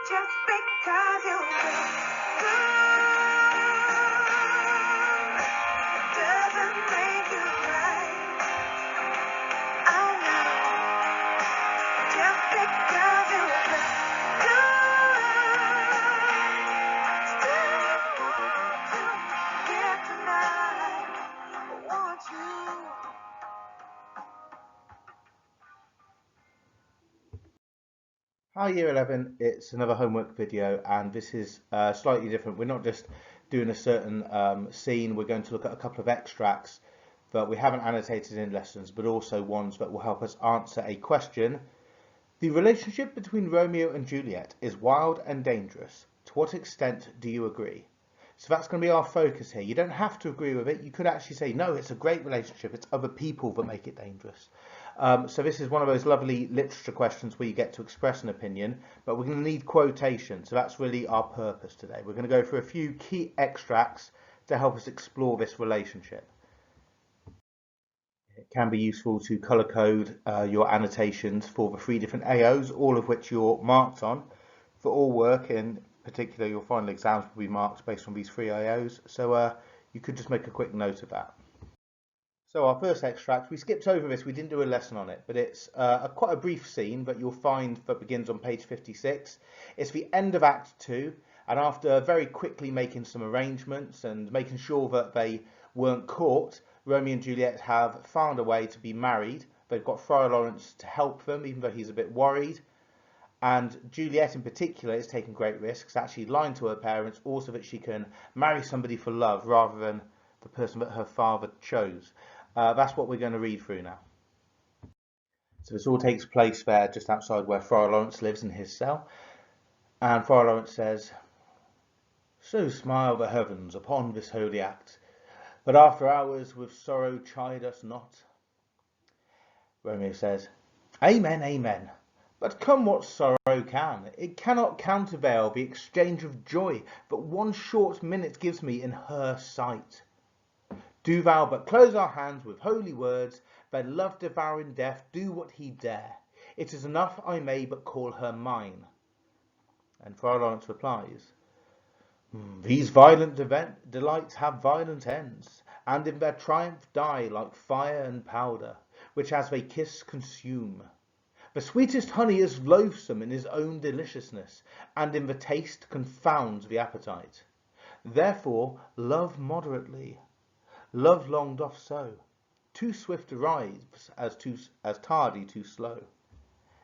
just because you feel good doesn't make you right. Oh no, just because you feel good, still want to get tonight. Want you. Hi Year 11, it's another homework video, and this is slightly different. We're not just doing a certain scene, we're going to look at a couple of extracts that we haven't annotated in lessons, but also ones that will help us answer a question. The relationship between Romeo and Juliet is wild and dangerous. To what extent do you agree? So that's going to be our focus here. You don't have to agree with it. You could actually say, no, it's a great relationship. It's other people that make it dangerous. So this is one of those lovely literature questions where you get to express an opinion, but we're going to need quotation. So that's really our purpose today. We're going to go through a few key extracts to help us explore this relationship. It can be useful to colour code your annotations for the 3 different AOs, all of which you're marked on. For all work, in particular your final exams will be marked based on these 3 AOs, so you could just make a quick note of that. So our first extract, we skipped over this, we didn't do a lesson on it, but it's quite a brief scene that you'll find that begins on page 56. It's the end of Act 2, and after very quickly making some arrangements and making sure that they weren't caught, Romeo and Juliet have found a way to be married. They've got Friar Lawrence to help them, even though he's a bit worried. And Juliet in particular is taking great risks, actually lying to her parents, also that she can marry somebody for love rather than the person that her father chose. That's what we're going to read through now. So this all takes place there just outside where Friar Lawrence lives in his cell. And Friar Lawrence says, "So smile the heavens upon this holy act, but after hours with sorrow chide us not." Romeo says, "Amen, amen. But come what sorrow can, it cannot countervail the exchange of joy that one short minute gives me in her sight. Do thou but close our hands with holy words, then love devouring death do what he dare. It is enough I may but call her mine." And Friar Lawrence replies, "These violent delights have violent ends, and in their triumph die like fire and powder, which as they kiss consume. The sweetest honey is loathsome in his own deliciousness, and in the taste confounds the appetite. Therefore love moderately. Love long doth so. Too swift arrives as tardy too slow."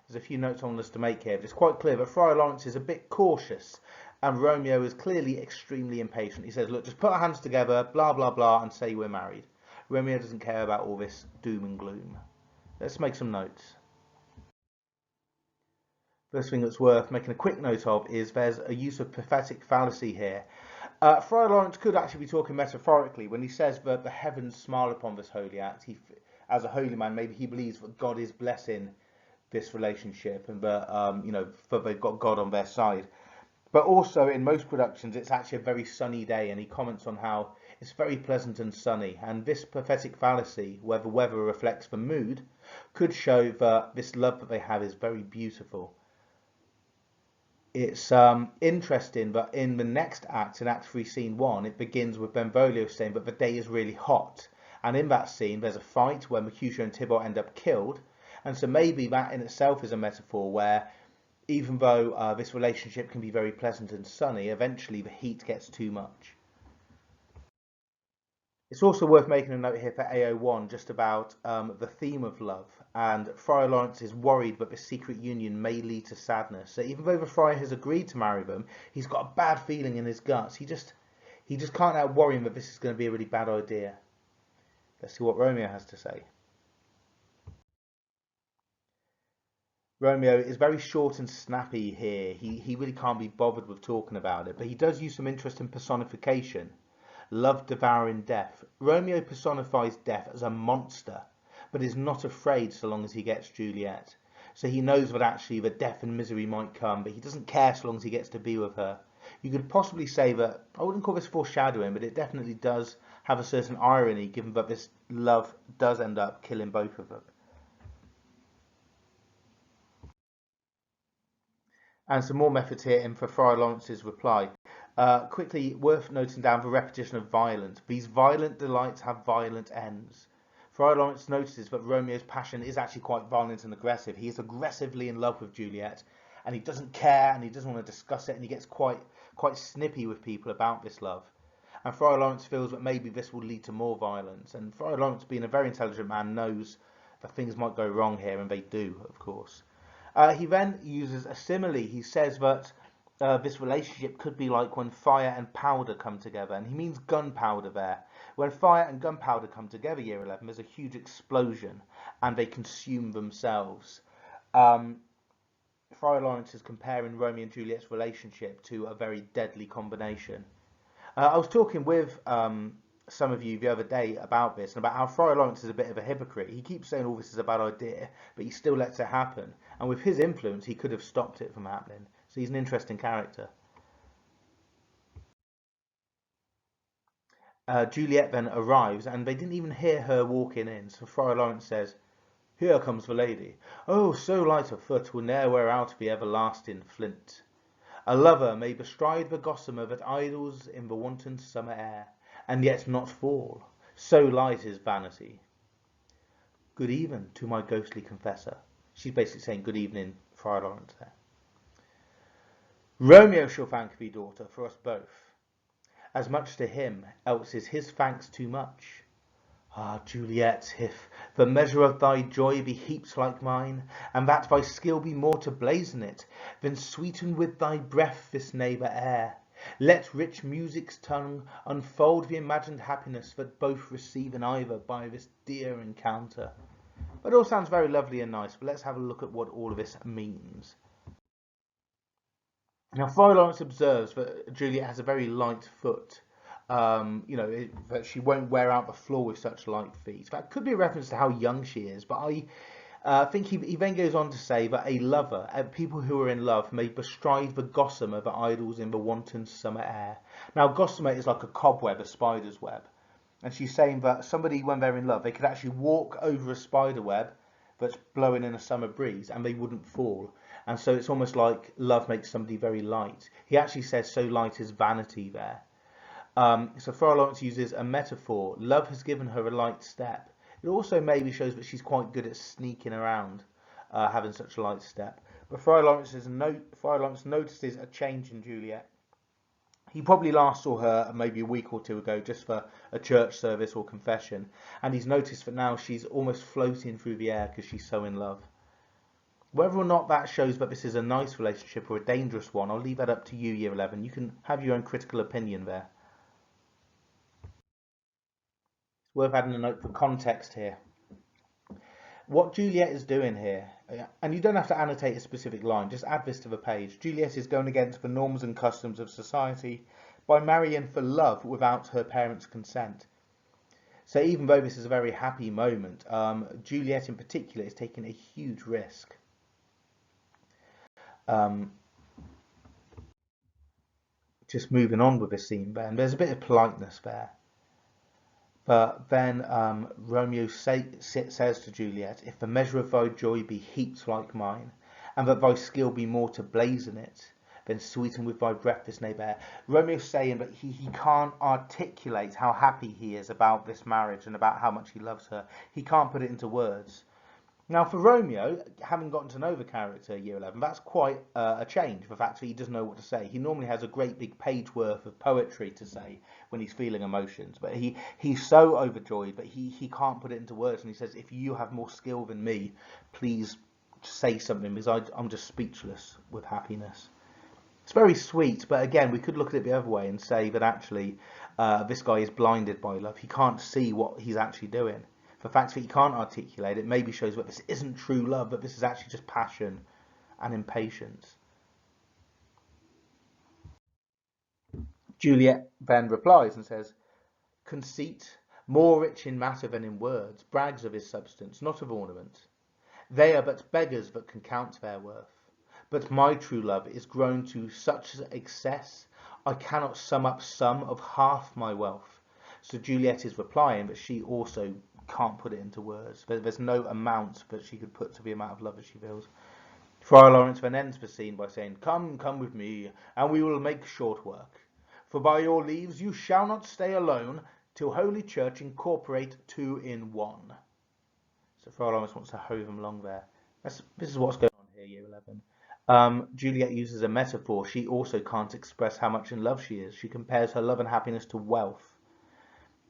There's a few notes I want us to make here, but it's quite clear that Friar Lawrence is a bit cautious, and Romeo is clearly extremely impatient. He says, look, just put our hands together, blah, blah, blah, and say we're married. Romeo doesn't care about all this doom and gloom. Let's make some notes. First thing that's worth making a quick note of is there's a use of prophetic fallacy here. Friar Lawrence could actually be talking metaphorically when he says that the heavens smile upon this holy act. As a holy man, maybe he believes that God is blessing this relationship and that that they've got God on their side. But also in most productions, it's actually a very sunny day, and he comments on how it's very pleasant and sunny. And this prophetic fallacy, where the weather reflects the mood, could show that this love that they have is very beautiful. It's interesting that in the next act, in Act 3, Scene 1, it begins with Benvolio saying that the day is really hot. And in that scene, there's a fight where Mercutio and Tybalt end up killed. And so maybe that in itself is a metaphor where even though this relationship can be very pleasant and sunny, eventually the heat gets too much. It's also worth making a note here for AO1 just about the theme of love, and Friar Lawrence is worried that this secret union may lead to sadness. So even though the friar has agreed to marry them, he's got a bad feeling in his guts. He just can't help worrying that this is going to be a really bad idea. Let's see what Romeo has to say. Romeo is very short and snappy here. He really can't be bothered with talking about it, but he does use some interesting personification. Love devouring death. Romeo personifies death as a monster, but is not afraid so long as he gets Juliet. So he knows that actually the death and misery might come, but he doesn't care so long as he gets to be with her. You could possibly say that, I wouldn't call this foreshadowing, but it definitely does have a certain irony, given that this love does end up killing both of them. And some more methods here in for Friar Lawrence's reply. Quickly, worth noting down the repetition of violent. These violent delights have violent ends. Friar Lawrence notices that Romeo's passion is actually quite violent and aggressive. He is aggressively in love with Juliet, and he doesn't care, and he doesn't want to discuss it, and he gets quite snippy with people about this love. And Friar Lawrence feels that maybe this will lead to more violence. And Friar Lawrence, being a very intelligent man, knows that things might go wrong here, and they do, of course. He then uses a simile. He says that this relationship could be like when fire and powder come together, and he means gunpowder there. When fire and gunpowder come together, year 11, there's a huge explosion, and they consume themselves. Friar Lawrence is comparing Romeo and Juliet's relationship to a very deadly combination. I was talking with some of you the other day about this and about how Friar Lawrence is a bit of a hypocrite. He keeps saying all this is a bad idea, but he still lets it happen. And with his influence, he could have stopped it from happening. So he's an interesting character. Juliet then arrives, and they didn't even hear her walking in. So Friar Lawrence says, "Here comes the lady. Oh, so light of foot will ne'er wear out the everlasting flint. A lover may bestride the gossamer that idles in the wanton summer air, and yet not fall. So light is vanity. Good even to my ghostly confessor." She's basically saying good evening, Friar Lawrence there. "Romeo shall thank thee, daughter, for us both. As much to him, else is his thanks too much. Ah, Juliet, if the measure of thy joy be heaped like mine, and that thy skill be more to blazon it, then sweeten with thy breath this neighbour air. Let rich music's tongue unfold the imagined happiness that both receive in either by this dear encounter." But it all sounds very lovely and nice, but let's have a look at what all of this means. Now, Friar Lawrence observes that Juliet has a very light foot. That she won't wear out the floor with such light feet. That could be a reference to how young she is, but I think he then goes on to say that a lover, people who are in love, may bestride the gossamer that idles in the wanton summer air. Now, gossamer is like a cobweb, a spider's web. And she's saying that somebody, when they're in love, they could actually walk over a spider web that's blowing in a summer breeze and they wouldn't fall. And so it's almost like love makes somebody very light. He actually says so light is vanity there. So Friar Lawrence uses a metaphor. Love has given her a light step. It also maybe shows that she's quite good at sneaking around, having such a light step. But Friar Lawrence notices a change in Juliet. He probably last saw her maybe a week or two ago just for a church service or confession, and he's noticed that now she's almost floating through the air because she's so in love. Whether or not that shows that this is a nice relationship or a dangerous one, I'll leave that up to you, Year 11. You can have your own critical opinion there. It's worth adding a note for context here. What Juliet is doing here, and you don't have to annotate a specific line, just add this to the page. Juliet is going against the norms and customs of society by marrying for love without her parents' consent. So even though this is a very happy moment, Juliet in particular is taking a huge risk. Just moving on with the scene, Ben, there's a bit of politeness there. But then Romeo says to Juliet, "If the measure of thy joy be heaped like mine, and that thy skill be more to blazon it, then sweeten with thy breath this neighbour air." Romeo's saying that he can't articulate how happy he is about this marriage and about how much he loves her. He can't put it into words. Now, for Romeo, having gotten to know the character, Year 11, that's quite a change. The fact that he doesn't know what to say. He normally has a great big page worth of poetry to say when he's feeling emotions, but he's so overjoyed, but he can't put it into words. And he says, "If you have more skill than me, please say something, because I'm just speechless with happiness." It's very sweet, but again, we could look at it the other way and say that actually this guy is blinded by love. He can't see what he's actually doing. The fact that he can't articulate it maybe shows that this isn't true love, but this is actually just passion and impatience. Juliet then replies and says, "Conceit, more rich in matter than in words, brags of his substance, not of ornament. They are but beggars that can count their worth. But my true love is grown to such excess, I cannot sum up some of half my wealth." So Juliet is replying, but she also can't put it into words. There's no amount that she could put to the amount of love that she feels. Friar Lawrence then ends the scene by saying, "Come, come with me, and we will make short work. For by your leaves you shall not stay alone, till Holy Church incorporate two in one." So Friar Lawrence wants to hove them along there. This is what's going on here, Year 11. Juliet uses a metaphor. She also can't express how much in love she is. She compares her love and happiness to wealth.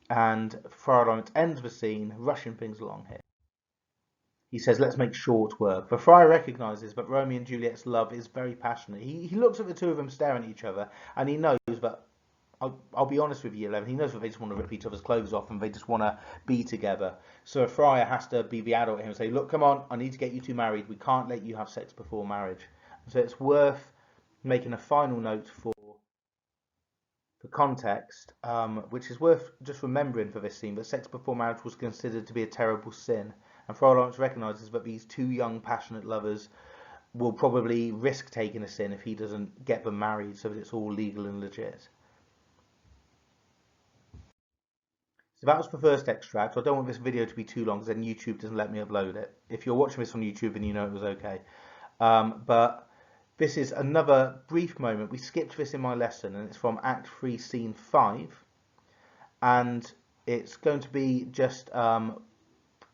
And Friar Lawrence ends the scene, rushing things along here. He says, "Let's make short work." The friar recognises that Romeo and Juliet's love is very passionate. He looks at the two of them staring at each other, and he knows that, I'll be honest with you, 11, he knows that they just want to rip each other's clothes off and they just want to be together. So a friar has to be the adult here and say, "Look, come on, I need to get you two married. We can't let you have sex before marriage." So it's worth making a final note for context, which is worth just remembering for this scene, that sex before marriage was considered to be a terrible sin. And Friar Lawrence recognises that these two young, passionate lovers will probably risk taking a sin if he doesn't get them married so that it's all legal and legit. So that was the first extract. I don't want this video to be too long because then YouTube doesn't let me upload it. If you're watching this on YouTube, then you know it was okay. But this is another brief moment. We skipped this in my lesson, and it's from Act 3, Scene 5. And it's going to be just...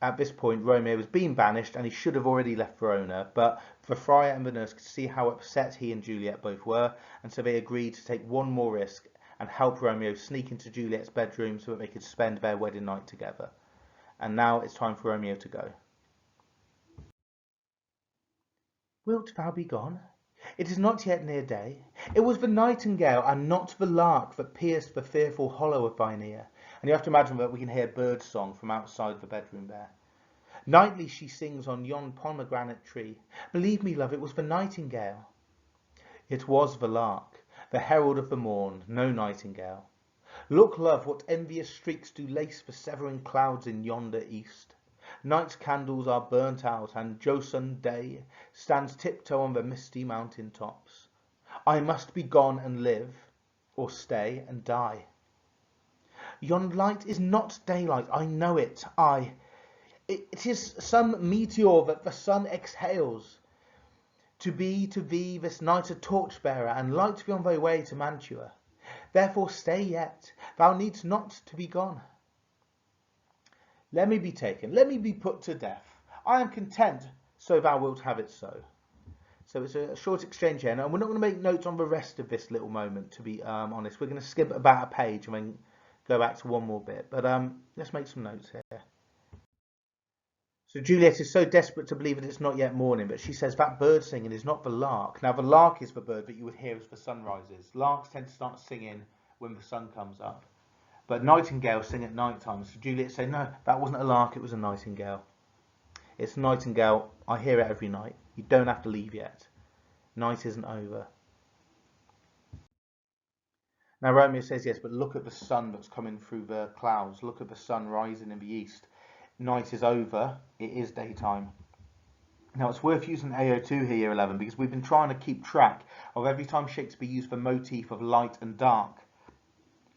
at this point, Romeo was being banished and he should have already left Verona, but the friar and the nurse could see how upset he and Juliet both were, and so they agreed to take one more risk and help Romeo sneak into Juliet's bedroom so that they could spend their wedding night together. And now it's time for Romeo to go. "Wilt thou be gone? It is not yet near day. It was the nightingale and not the lark that pierced the fearful hollow of thine ear." And you have to imagine that we can hear bird song from outside the bedroom there. "Nightly she sings on yon pomegranate tree. Believe me, love, it was the nightingale." It was the lark, the herald of the morn, no nightingale. "Look, love, what envious streaks do lace the severing clouds in yonder east. Night's candles are burnt out, and jocund day stands tiptoe on the misty mountain tops. I must be gone and live, or stay and die. Yon light is not daylight, I know it, it is some meteor that the sun exhales, to be to thee this night a torch-bearer, and light thee on thy way to Mantua. Therefore stay yet, thou needst not to be gone. Let me be taken, let me be put to death. I am content, so thou wilt have it so." So it's a short exchange here, and we're not going to make notes on the rest of this little moment, to be honest. We're going to skip about a page and then go back to one more bit, but let's make some notes here. So Juliet is so desperate to believe that it's not yet morning, but she says that bird singing is not the lark. Now the lark is the bird that you would hear as the sun rises. Larks tend to start singing when the sun comes up, but nightingales sing at night time. So Juliet said, "No, that wasn't a lark, it was a nightingale. It's a nightingale, I hear it every night. You don't have to leave yet. Night isn't over." Now Romeo says, "Yes, but look at the sun that's coming through the clouds. Look at the sun rising in the east. Night is over, it is daytime." Now it's worth using AO2 here, Year 11, because we've been trying to keep track of every time Shakespeare used the motif of light and dark.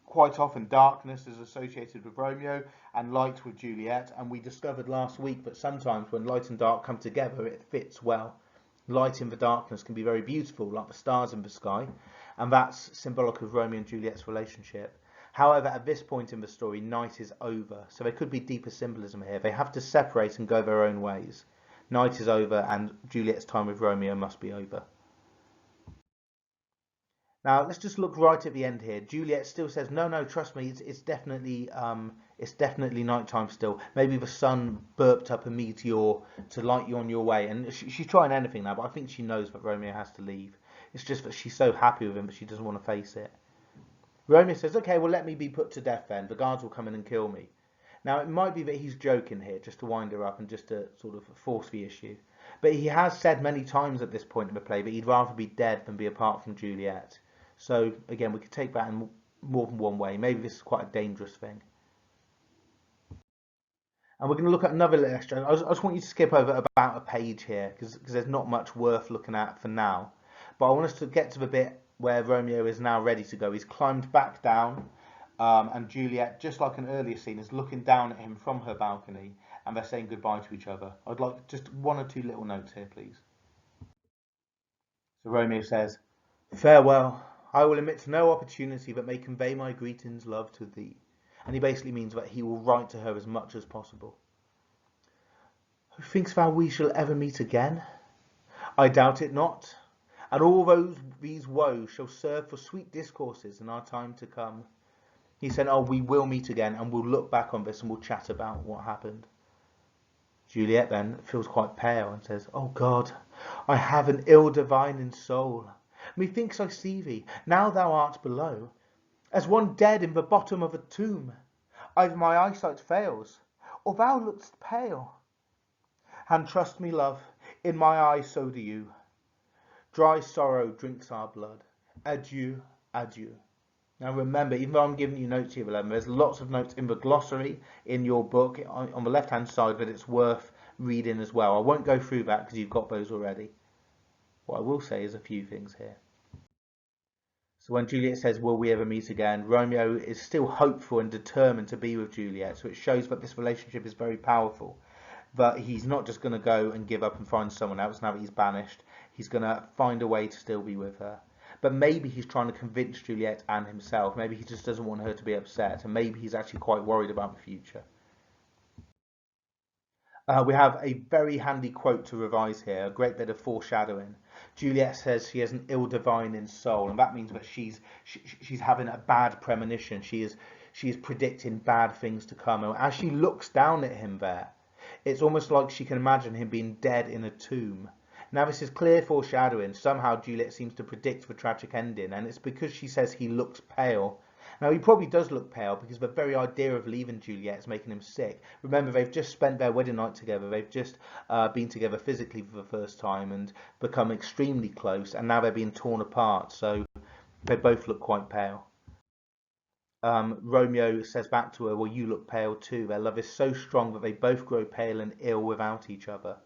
Quite often darkness is associated with Romeo and light with Juliet, and we discovered last week that sometimes when light and dark come together it fits well. Light in the darkness can be very beautiful, like the stars in the sky, and that's symbolic of Romeo and Juliet's relationship. However, at this point in the story, night is over, so there could be deeper symbolism here. They have to separate and go their own ways. Night is over, and Juliet's time with Romeo must be over. Now let's just look right at the end here. Juliet still says, "No, no, trust me, it's definitely nighttime still. Maybe the sun burped up a meteor to light you on your way." And she's trying anything now, but I think she knows that Romeo has to leave. It's just that she's so happy with him, but she doesn't want to face it. Romeo says, "Okay, well, let me be put to death then. The guards will come in and kill me." Now, it might be that he's joking here, just to wind her up and just to sort of force the issue. But he has said many times at this point in the play that he'd rather be dead than be apart from Juliet. So, again, we could take that in more than one way. Maybe this is quite a dangerous thing. And we're going to look at another little extra. I just want you to skip over about a page here, because there's not much worth looking at for now. But I want us to get to the bit where Romeo is now ready to go. He's climbed back down, and Juliet, just like an earlier scene, is looking down at him from her balcony, and they're saying goodbye to each other. I'd like just one or two little notes here, please. So Romeo says, "Farewell. I will omit no opportunity that may convey my greetings, love, to thee." And he basically means that he will write to her as much as possible. "Think'st thou we shall ever meet again? I doubt it not. And all these woes shall serve for sweet discourses in our time to come." He said, "Oh, we will meet again, and we'll look back on this and we'll chat about what happened." Juliet then feels quite pale and says, "Oh God, I have an ill divine in soul. Methinks I see thee, now thou art below, as one dead in the bottom of a tomb. Either my eyesight fails, or thou look'st pale. And trust me, love, in my eyes so do you. Dry sorrow drinks our blood. Adieu, adieu." Now remember, even though I'm giving you notes here, 11, there's lots of notes in the glossary in your book on the left-hand side that it's worth reading as well. I won't go through that because you've got those already. What I will say is a few things here. So when Juliet says, "Will we ever meet again?" Romeo is still hopeful and determined to be with Juliet, so it shows that this relationship is very powerful. But he's not just going to go and give up and find someone else now that he's banished. He's going to find a way to still be with her. But maybe he's trying to convince Juliet and himself. Maybe he just doesn't want her to be upset, and maybe he's actually quite worried about the future. We have a very handy quote to revise here, a great bit of foreshadowing. Juliet says she has an ill divine in soul, and that means that she's having a bad premonition. She is predicting bad things to come. And as she looks down at him there, it's almost like she can imagine him being dead in a tomb. Now this is clear foreshadowing. Somehow Juliet seems to predict the tragic ending, and it's because she says he looks pale. Now he probably does look pale because the very idea of leaving Juliet is making him sick. Remember, they've just spent their wedding night together. They've just been together physically for the first time and become extremely close, and now they're being torn apart. So they both look quite pale. Romeo says back to her, "Well, you look pale too." Their love is so strong that they both grow pale and ill without each other.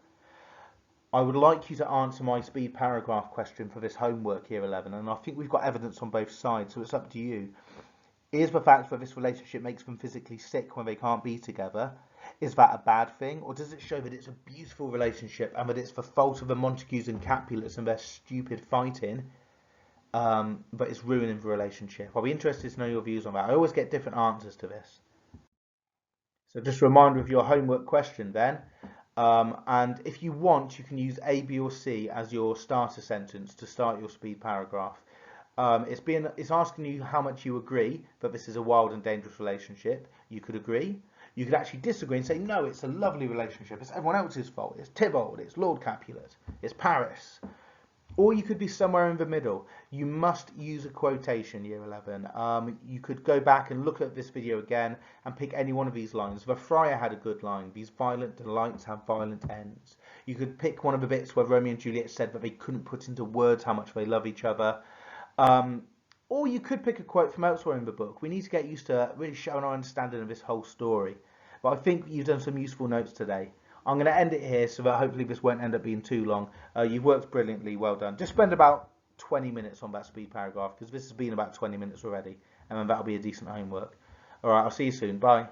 I would like you to answer my speed paragraph question for this homework here, 11, and I think we've got evidence on both sides, so it's up to you. Is the fact that this relationship makes them physically sick when they can't be together, is that a bad thing? Or does it show that it's a beautiful relationship and that it's the fault of the Montagues and Capulets and their stupid fighting, but it's ruining the relationship? I'll be interested to know your views on that. I always get different answers to this. So just a reminder of your homework question then. And if you want, you can use A, B or C as your starter sentence to start your speed paragraph. It's asking you how much you agree that this is a wild and dangerous relationship. You could agree. You could actually disagree and say, no, it's a lovely relationship. It's everyone else's fault. It's Tybalt. It's Lord Capulet. It's Paris. Or you could be somewhere in the middle. You must use a quotation, year 11. You could go back and look at this video again and pick any one of these lines. The friar had a good line. "These violent delights have violent ends." You could pick one of the bits where Romeo and Juliet said that they couldn't put into words how much they love each other. Or you could pick a quote from elsewhere in the book. We need to get used to really showing our understanding of this whole story. But I think you've done some useful notes today. I'm going to end it here so that hopefully this won't end up being too long. You've worked brilliantly, well done. Just spend about 20 minutes on that speed paragraph because this has been about 20 minutes already, and then that'll be a decent homework. Alright, I'll see you soon. Bye.